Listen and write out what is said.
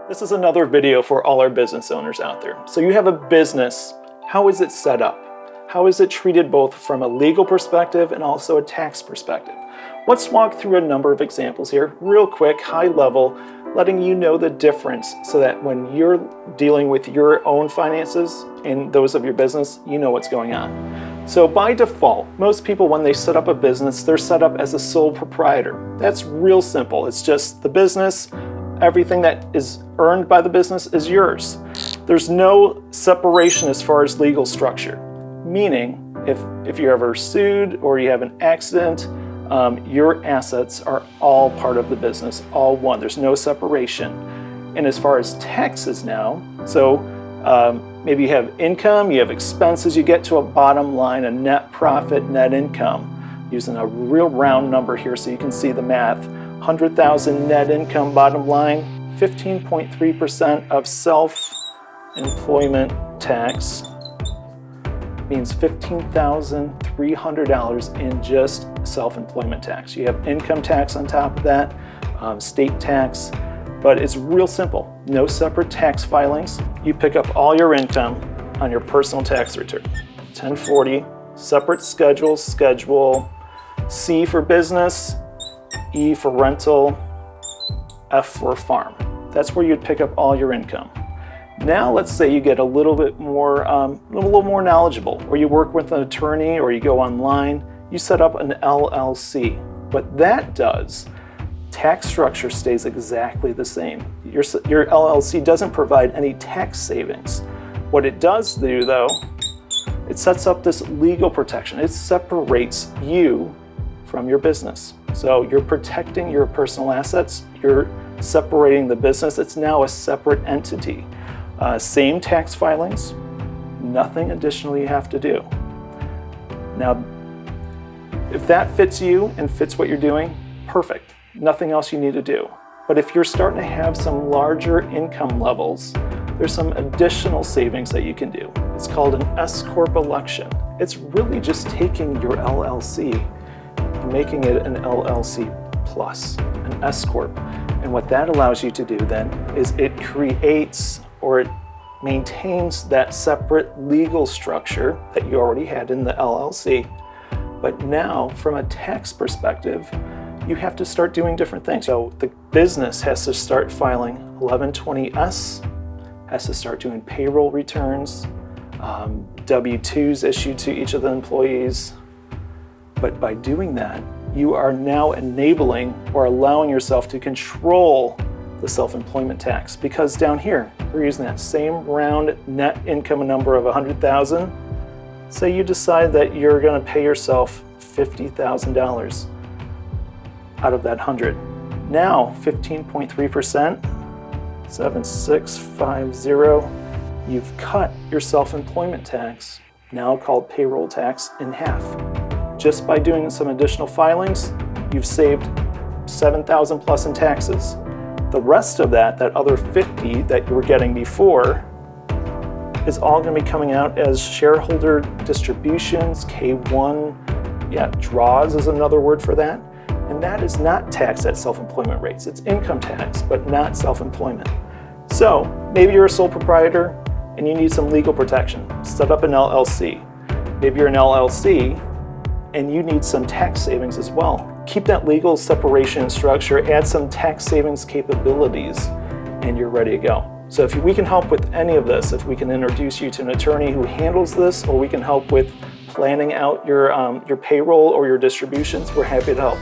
This is another video for all our business owners out there. So you have a business, how is it set up? How is it treated both from a legal perspective and also a tax perspective? Let's walk through a number of examples here, real quick, high level, letting you know the difference so that when you're dealing with your own finances and those of your business, you know what's going on. So by default, most people when they set up a business, they're set up as a sole proprietor. That's real simple. It's just the business, everything that is earned by the business is yours. There's no separation as far as legal structure, meaning if you're ever sued or you have an accident, your assets are all part of the business, all one. There's no separation. And as far as taxes now, so maybe you have income, you have expenses, you get to a bottom line, a net profit, net income, using a real round number here so you can see the math. 100,000 net income bottom line, 15.3% of self-employment tax means $15,300 in just self-employment tax. You have income tax on top of that, state tax, but it's real simple. No separate tax filings. You pick up all your income on your personal tax return. 1040, separate schedules, Schedule C for business, E for rental, F for farm. That's where you'd pick up all your income. Now let's say you get a little bit more, knowledgeable, or you work with an attorney, or you go online, you set up an LLC. What that does, tax structure stays exactly the same. Your LLC doesn't provide any tax savings. What it does do though, it sets up this legal protection. It separates you from your business. So you're protecting your personal assets, you're separating the business, it's now a separate entity. Same tax filings, nothing additional you have to do. Now, if that fits you and fits what you're doing, perfect. Nothing else you need to do. But if you're starting to have some larger income levels, there's some additional savings that you can do. It's called an S-Corp election. It's really just taking your LLC and making it an LLC plus, an S-Corp. And what that allows you to do then is it creates or it maintains that separate legal structure that you already had in the LLC. But now, from a tax perspective, you have to start doing different things. So the business has to start filing 1120S, has to start doing payroll returns, W-2s issued to each of the employees. But by doing that, you are now enabling or allowing yourself to control the self-employment tax, because down here, we're using that same round net income number of 100,000. Say you decide that you're gonna pay yourself $50,000 out of that 100. Now, 15.3%, 7650, you've cut your self-employment tax, now called payroll tax, in half. Just by doing some additional filings, you've saved 7,000 plus in taxes. The rest of that other 50 that you were getting before, is all going to be coming out as shareholder distributions, K1, draws is another word for that. And that is not taxed at self-employment rates. It's income tax, but not self-employment. So maybe you're a sole proprietor and you need some legal protection. Set up an LLC. Maybe you're an LLC and you need some tax savings as well. Keep that legal separation structure, add some tax savings capabilities, and you're ready to go. So if we can help with any of this, if we can introduce you to an attorney who handles this, or we can help with planning out your payroll or your distributions, we're happy to help.